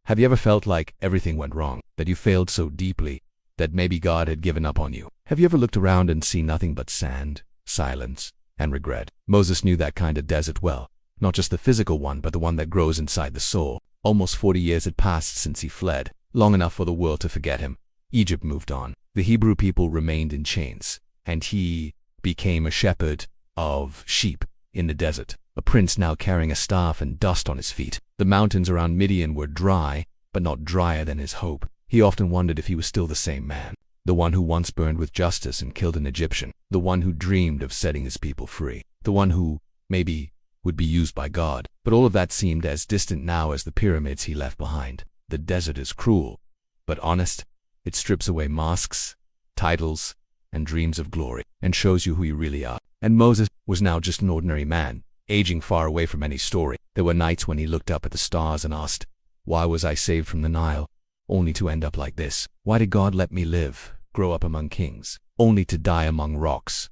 Have you ever felt like everything went wrong, that you failed so deeply that maybe God had given up on you? Have you ever looked around and seen nothing but sand, silence, and regret? Moses knew that kind of desert well, not just the physical one, but the one that grows inside the soul. Almost 40 years had passed since he fled, long enough for the world to forget him. Egypt moved on. The Hebrew people remained in chains, and he became a shepherd of sheep in the desert, a prince now carrying a staff and dust on his feet. The mountains around Midian were dry, but not drier than his hope. He often wondered if he was still the same man, the one who once burned with justice and killed an Egyptian, the one who dreamed of setting his people free, the one who, maybe, would be used by God. But all of that seemed as distant now as the pyramids he left behind. The desert is cruel, but honest. It strips away masks, titles, and dreams of glory, and shows you who you really are. And Moses was now just an ordinary man, aging far away from any story. There were nights when he looked up at the stars and asked, "Why was I saved from the Nile, only to end up like this? Why did God let me live, grow up among kings, only to die among rocks?"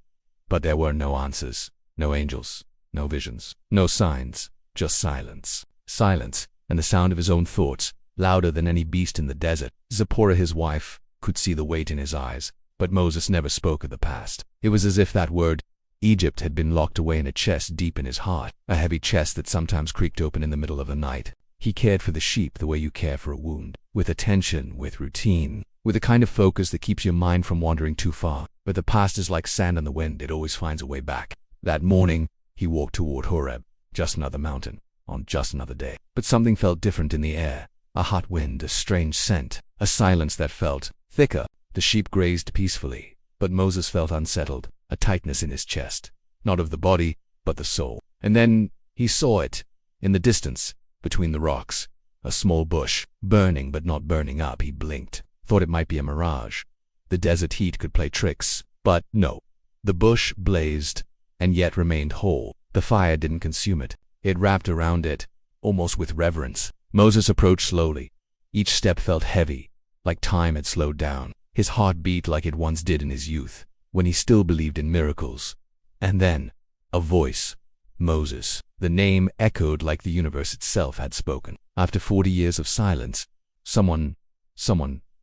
But there were no answers, no angels, no visions, no signs, just silence. Silence, and the sound of his own thoughts, louder than any beast in the desert. Zipporah, his wife, could see the weight in his eyes, but Moses never spoke of the past. It was as if that word, Egypt, had been locked away in a chest deep in his heart, a heavy chest that sometimes creaked open in the middle of the night. He cared for the sheep the way you care for a wound, with attention, with routine, with a kind of focus that keeps your mind from wandering too far. But the past is like sand on the wind, it always finds a way back. That morning, he walked toward Horeb, just another mountain, on just another day. But something felt different in the air. A hot wind, a strange scent, a silence that felt thicker. The sheep grazed peacefully, but Moses felt unsettled, a tightness in his chest, not of the body, but the soul. And then he saw it, in the distance, between the rocks, a small bush, burning but not burning up. He blinked, thought it might be a mirage. The desert heat could play tricks, but no. The bush blazed, and yet remained whole. The fire didn't consume it. It wrapped around it, almost with reverence. Moses approached slowly. Each step felt heavy, like time had slowed down. His heart beat like it once did in his youth, when he still believed in miracles. And then, a voice. Moses. The name echoed like the universe itself had spoken. After 40 years of silence, someone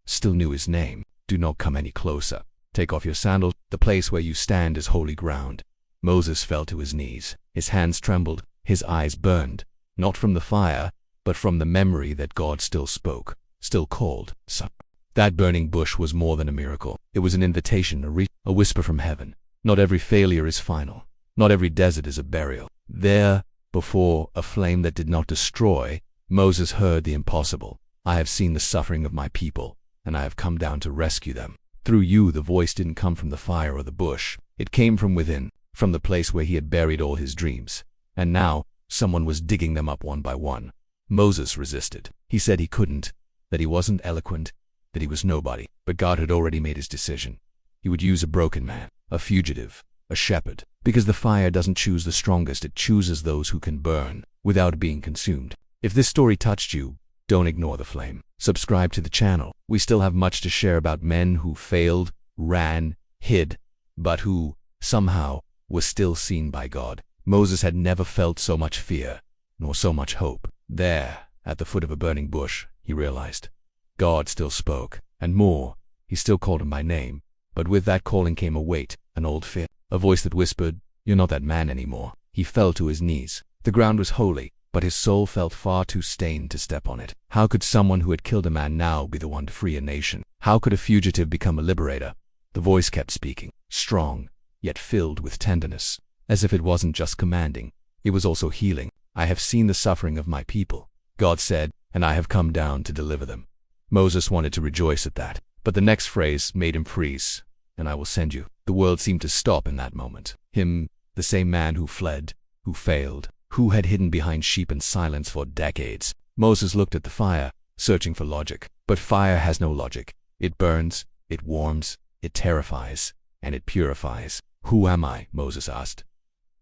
still knew his name. "Do not come any closer. Take off your sandals. The place where you stand is holy ground." Moses fell to his knees. His hands trembled, his eyes burned, not from the fire, but from the memory that God still spoke, still called. That burning bush was more than a miracle. It was an invitation, a whisper from heaven. Not every failure is final. Not every desert is a burial. There, before a flame that did not destroy, Moses heard the impossible. "I have seen the suffering of my people, and I have come down to rescue them." Through you, the voice didn't come from the fire or the bush. It came from within, from the place where he had buried all his dreams. And now, someone was digging them up one by one. Moses resisted. He said he couldn't, that he wasn't eloquent, that he was nobody. But God had already made his decision. He would use a broken man, a fugitive, a shepherd. Because the fire doesn't choose the strongest, it chooses those who can burn without being consumed. If this story touched you, don't ignore the flame. Subscribe to the channel. We still have much to share about men who failed, ran, hid, but who, somehow, were still seen by God. Moses had never felt so much fear, nor so much hope. There, at the foot of a burning bush, he realized, God still spoke, and more, he still called him by name. But with that calling came a weight, an old fear, a voice that whispered, "You're not that man anymore." He fell to his knees. The ground was holy, but his soul felt far too stained to step on it. How could someone who had killed a man now be the one to free a nation? How could a fugitive become a liberator? The voice kept speaking, strong, yet filled with tenderness, as if it wasn't just commanding, it was also healing. "I have seen the suffering of my people," God said, "and I have come down to deliver them." Moses wanted to rejoice at that, but the next phrase made him freeze. "And I will send you." The world seemed to stop in that moment. Him, the same man who fled, who failed, who had hidden behind sheep and silence for decades. Moses looked at the fire, searching for logic. But fire has no logic. It burns, it warms, it terrifies, and it purifies. "Who am I?" Moses asked.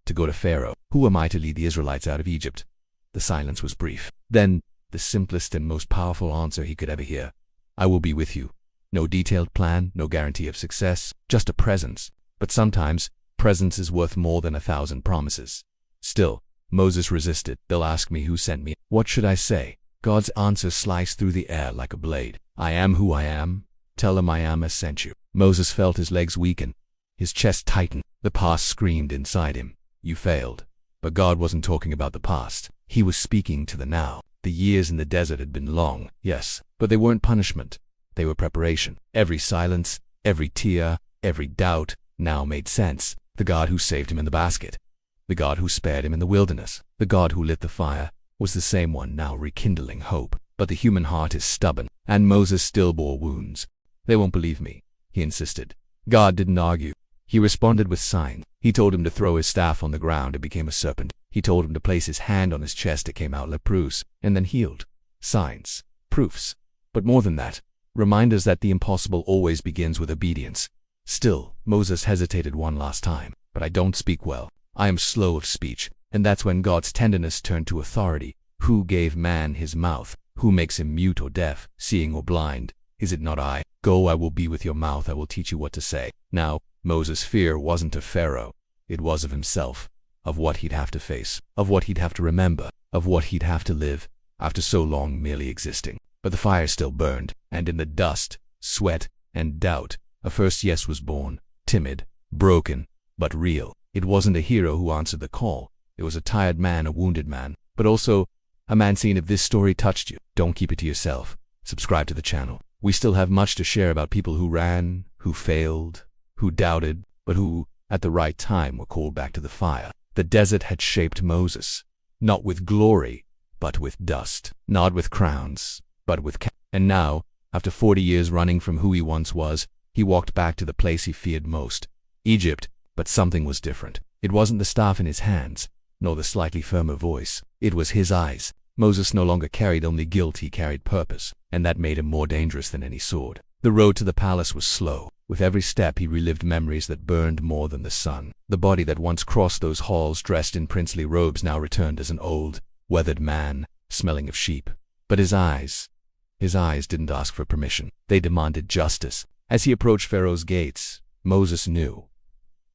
"To go to Pharaoh. Who am I to lead the Israelites out of Egypt?" The silence was brief. Then, the simplest and most powerful answer he could ever hear. "I will be with you." No detailed plan, no guarantee of success, just a presence. But sometimes, presence is worth more than 1,000 promises. Still, Moses resisted. "They'll ask me who sent me. What should I say?" God's answer sliced through the air like a blade. I am who I am. Tell him I am has sent you. Moses felt his legs weaken, his chest tighten. The past screamed inside him. You failed. But God wasn't talking about the past. He was speaking to the now. The years in the desert had been long, yes, but they weren't punishment. They were preparation. Every silence, every tear, every doubt now made sense. The God who saved him in the basket, the God who spared him in the wilderness, the God who lit the fire, was the same one now rekindling hope. But the human heart is stubborn, and Moses still bore wounds. They won't believe me, he insisted. God didn't argue. He responded with signs. He told him to throw his staff on the ground. It became a serpent. He told him to place his hand on his chest. It came out leprous, and then healed. Signs, proofs. But more than that, reminders that the impossible always begins with obedience. Still, Moses hesitated one last time. But I don't speak well. I am slow of speech. And that's when God's tenderness turned to authority. Who gave man his mouth? Who makes him mute or deaf, seeing or blind? Is it not I? Go, I will be with your mouth. I will teach you what to say. Now, Moses' fear wasn't of Pharaoh. It was of himself, of what he'd have to face, of what he'd have to remember, of what he'd have to live after so long merely existing. But the fire still burned, and in the dust, sweat, and doubt, a first yes was born, timid, broken, but real. It wasn't a hero who answered the call. It was a tired man, a wounded man, but also a man saying, if this story touched you, don't keep it to yourself. Subscribe to the channel. We still have much to share about people who ran, who failed, who doubted, but who, at the right time, were called back to the fire. The desert had shaped Moses, not with glory, but with dust, not with crowns, but with and now, after 40 years running from who he once was, he walked back to the place he feared most, Egypt. But something was different. It wasn't the staff in his hands, nor the slightly firmer voice. It was his eyes. Moses no longer carried only guilt, he carried purpose, and that made him more dangerous than any sword. The road to the palace was slow. With every step he relived memories that burned more than the sun. The body that once crossed those halls dressed in princely robes now returned as an old, weathered man, smelling of sheep. But his eyes didn't ask for permission. They demanded justice. As he approached Pharaoh's gates, Moses knew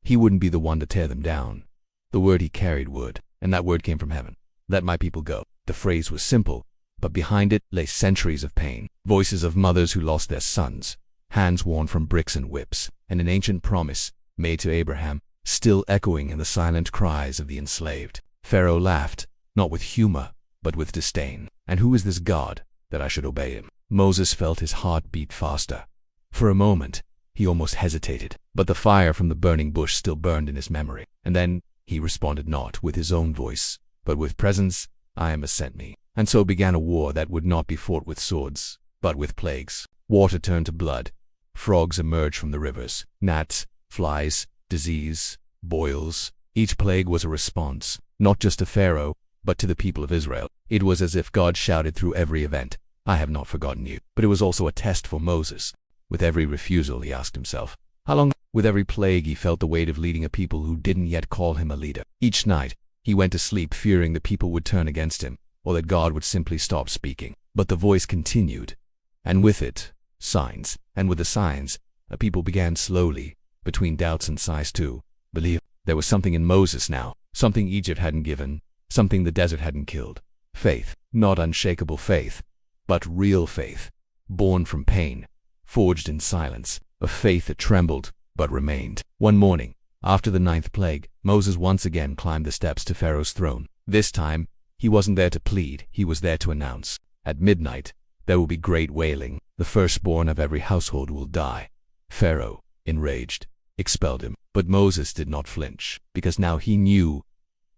he wouldn't be the one to tear them down. The word he carried would, and that word came from heaven. Let my people go. The phrase was simple, but behind it lay centuries of pain, voices of mothers who lost their sons, hands worn from bricks and whips, and an ancient promise made to Abraham, still echoing in the silent cries of the enslaved. Pharaoh laughed, not with humor, but with disdain. And who is this God, that I should obey him? Moses felt his heart beat faster. For a moment, he almost hesitated, but the fire from the burning bush still burned in his memory. And then he responded not with his own voice, but with presence. I am has sent me. And so began a war that would not be fought with swords, but with plagues. Water turned to blood. Frogs emerged from the rivers. Gnats, flies, disease, boils. Each plague was a response, not just to Pharaoh, but to the people of Israel. It was as if God shouted through every event, I have not forgotten you. But it was also a test for Moses. With every refusal, he asked himself, how long? With every plague, he felt the weight of leading a people who didn't yet call him a leader. Each night, he went to sleep fearing the people would turn against him, or that God would simply stop speaking. But the voice continued, and with it, signs. And with the signs, a people began slowly, between doubts and sighs to believe. There was something in Moses now, something Egypt hadn't given, something the desert hadn't killed. Faith, not unshakable faith, but real faith, born from pain, forged in silence, a faith that trembled, but remained. One morning, after the 9th plague, Moses once again climbed the steps to Pharaoh's throne. This time, he wasn't there to plead, he was there to announce. At midnight, there will be great wailing. The firstborn of every household will die. Pharaoh, enraged, expelled him. But Moses did not flinch, because now he knew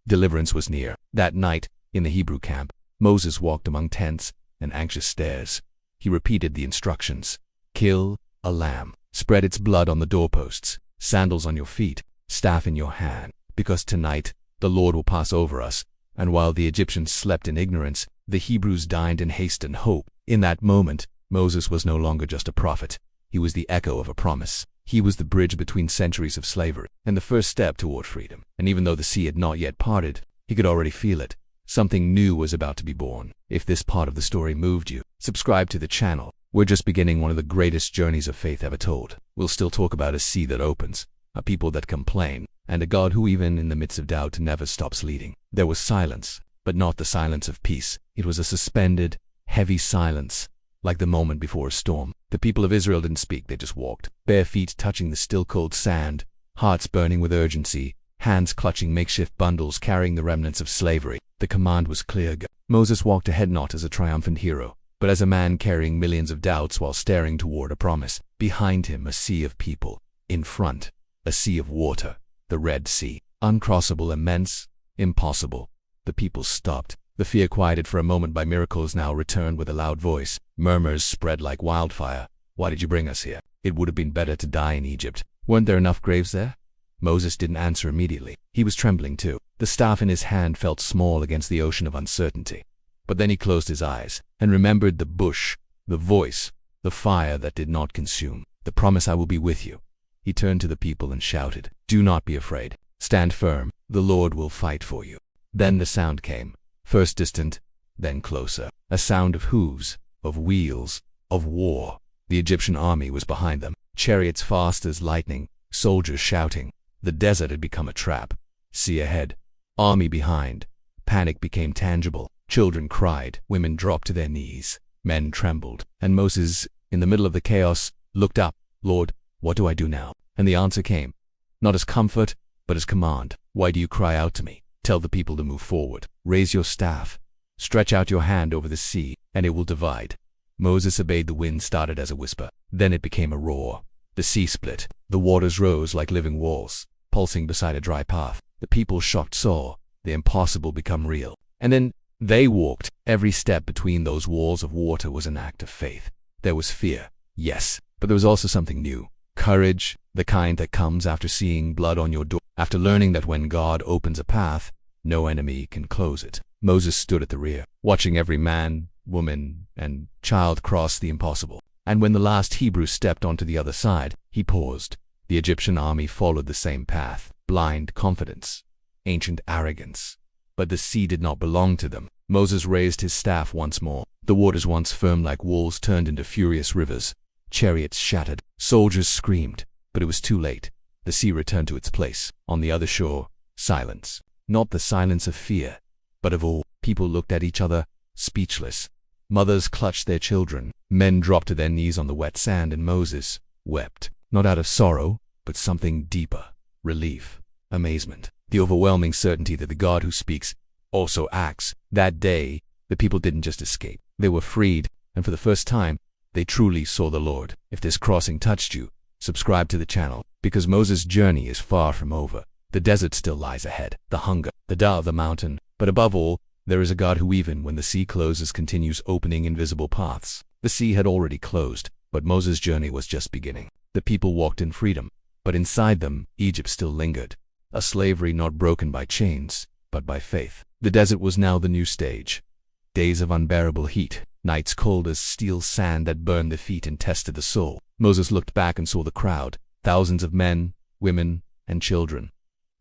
deliverance was near. That night, in the Hebrew camp, Moses walked among tents and anxious stares. He repeated the instructions. Kill a lamb. Spread its blood on the doorposts. Sandals on your feet. Staff in your hand. Because tonight, the Lord will pass over us. And while the Egyptians slept in ignorance, the Hebrews dined in haste and hope. In that moment, Moses was no longer just a prophet. He was the echo of a promise. He was the bridge between centuries of slavery and the first step toward freedom. And even though the sea had not yet parted, he could already feel it. Something new was about to be born. If this part of the story moved you, subscribe to the channel. We're just beginning one of the greatest journeys of faith ever told. We'll still talk about a sea that opens, a people that complain, and a God who even in the midst of doubt never stops leading. There was silence, but not the silence of peace. It was a suspended, heavy silence, like the moment before a storm. The people of Israel didn't speak, they just walked, bare feet touching the still cold sand, hearts burning with urgency, hands clutching makeshift bundles carrying the remnants of slavery. The command was clear. Moses walked ahead not as a triumphant hero, but as a man carrying millions of doubts while staring toward a promise. Behind him, a sea of people. In front, a sea of water, the Red Sea. Uncrossable, immense, impossible. The people stopped. The fear quieted for a moment by miracles now returned with a loud voice. Murmurs spread like wildfire. Why did you bring us here? It would have been better to die in Egypt. Weren't there enough graves there? Moses didn't answer immediately. He was trembling too. The staff in his hand felt small against the ocean of uncertainty. But then he closed his eyes and remembered the bush, the voice, the fire that did not consume. The promise, I will be with you. He turned to the people and shouted, do not be afraid. Stand firm. The Lord will fight for you. Then the sound came, first distant, then closer. A sound of hooves, of wheels, of war. The Egyptian army was behind them, chariots fast as lightning, soldiers shouting. The desert had become a trap. Sea ahead, army behind. Panic became tangible. Children cried, women dropped to their knees, men trembled, and Moses, in the middle of the chaos, looked up. Lord, what do I do now? And the answer came, not as comfort, but as command. Why do you cry out to me? Tell the people to move forward. Raise your staff. Stretch out your hand over the sea, and it will divide. Moses obeyed. The wind started as a whisper. Then it became a roar. The sea split. The waters rose like living walls, pulsing beside a dry path. The people shocked saw the impossible become real. And then they walked. Every step between those walls of water was an act of faith. There was fear, yes, but there was also something new. Courage, the kind that comes after seeing blood on your door, after learning that when God opens a path, no enemy can close it. Moses stood at the rear, watching every man, woman, and child cross the impossible. And when the last Hebrew stepped onto the other side, he paused. The Egyptian army followed the same path, blind confidence, ancient arrogance. But the sea did not belong to them. Moses raised his staff once more. The waters once firm like walls turned into furious rivers. Chariots shattered. Soldiers screamed. But it was too late. The sea returned to its place. On the other shore, silence. Not the silence of fear, but of awe. People looked at each other, speechless. Mothers clutched their children. Men dropped to their knees on the wet sand, and Moses wept. Not out of sorrow, but something deeper. Relief. Amazement. The overwhelming certainty that the God who speaks also acts. That day, the people didn't just escape. They were freed, and for the first time, they truly saw the Lord. If this crossing touched you, subscribe to the channel, because Moses' journey is far from over. The desert still lies ahead, the hunger, the doubt of the mountain, but above all, there is a God who even when the sea closes continues opening invisible paths. The sea had already closed, but Moses' journey was just beginning. The people walked in freedom, but inside them, Egypt still lingered. A slavery not broken by chains, but by faith. The desert was now the new stage. Days of unbearable heat, nights cold as steel sand that burned the feet and tested the soul. Moses looked back and saw the crowd, thousands of men, women, and children,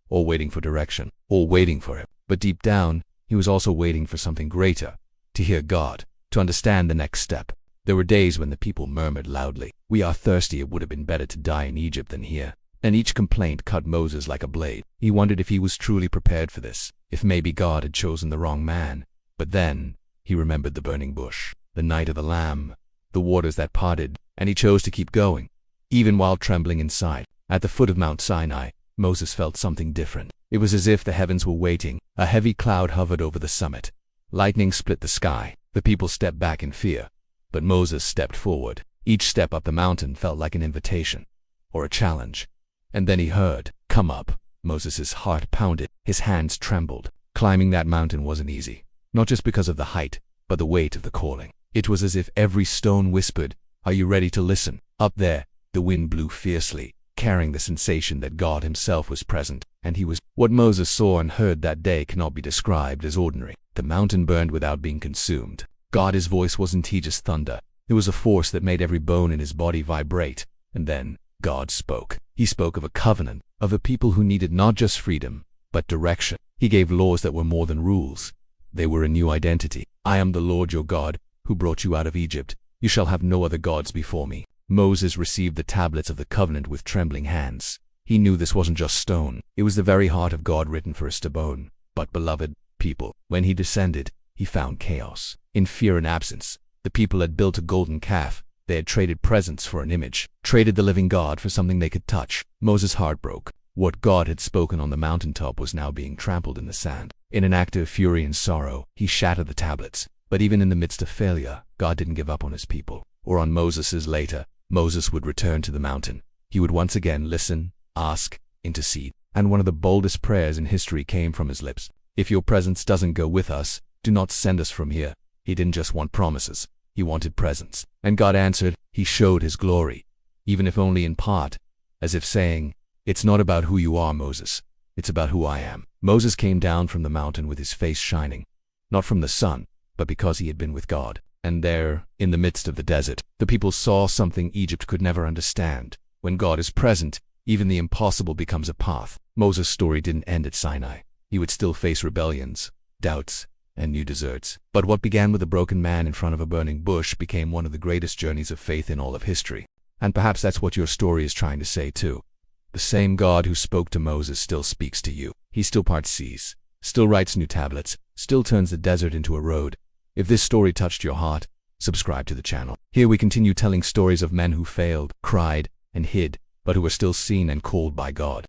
all waiting for direction, all waiting for him. But deep down, he was also waiting for something greater, to hear God, to understand the next step. There were days when the people murmured loudly, "We are thirsty, it would have been better to die in Egypt than here." And each complaint cut Moses like a blade. He wondered if he was truly prepared for this, if maybe God had chosen the wrong man. But then, he remembered the burning bush, the night of the lamb, the waters that parted, and he chose to keep going, even while trembling inside. At the foot of Mount Sinai, Moses felt something different. It was as if the heavens were waiting. A heavy cloud hovered over the summit. Lightning split the sky. The people stepped back in fear, but Moses stepped forward. Each step up the mountain felt like an invitation, or a challenge. And then he heard, "Come up." Moses' heart pounded. His hands trembled. Climbing that mountain wasn't easy, not just because of the height, but the weight of the calling. It was as if every stone whispered, "Are you ready to listen?" Up there, the wind blew fiercely, carrying the sensation that God himself was present, and he was. What Moses saw and heard that day cannot be described as ordinary. The mountain burned without being consumed. God's voice wasn't just thunder. It was a force that made every bone in his body vibrate. And then, God spoke. He spoke of a covenant, of a people who needed not just freedom, but direction. He gave laws that were more than rules. They were a new identity. "I am the Lord your God, who brought you out of Egypt. You shall have no other gods before me." Moses received the tablets of the covenant with trembling hands. He knew this wasn't just stone. It was the very heart of God written for us to bone. But beloved people, when he descended, he found chaos. In fear and absence, the people had built a golden calf. They had traded presents for an image, traded the living God for something they could touch. Moses' heart broke. What God had spoken on the mountaintop was now being trampled in the sand. In an act of fury and sorrow, he shattered the tablets. But even in the midst of failure, God didn't give up on his people, or on Moses. Later, Moses would return to the mountain. He would once again listen, ask, intercede. And one of the boldest prayers in history came from his lips. If your presence doesn't go with us, do not send us from here. He didn't just want promises. He wanted presence. And God answered. He showed his glory, even if only in part, as if saying, "It's not about who you are, Moses. It's about who I am." Moses came down from the mountain with his face shining, not from the sun, but because he had been with God. And there, in the midst of the desert, the people saw something Egypt could never understand. When God is present, even the impossible becomes a path. Moses' story didn't end at Sinai. He would still face rebellions, doubts, and new deserts. But what began with a broken man in front of a burning bush became one of the greatest journeys of faith in all of history. And perhaps that's what your story is trying to say too. The same God who spoke to Moses still speaks to you. He still parts seas, still writes new tablets, still turns the desert into a road. If this story touched your heart, subscribe to the channel. Here we continue telling stories of men who failed, cried, and hid, but who were still seen and called by God.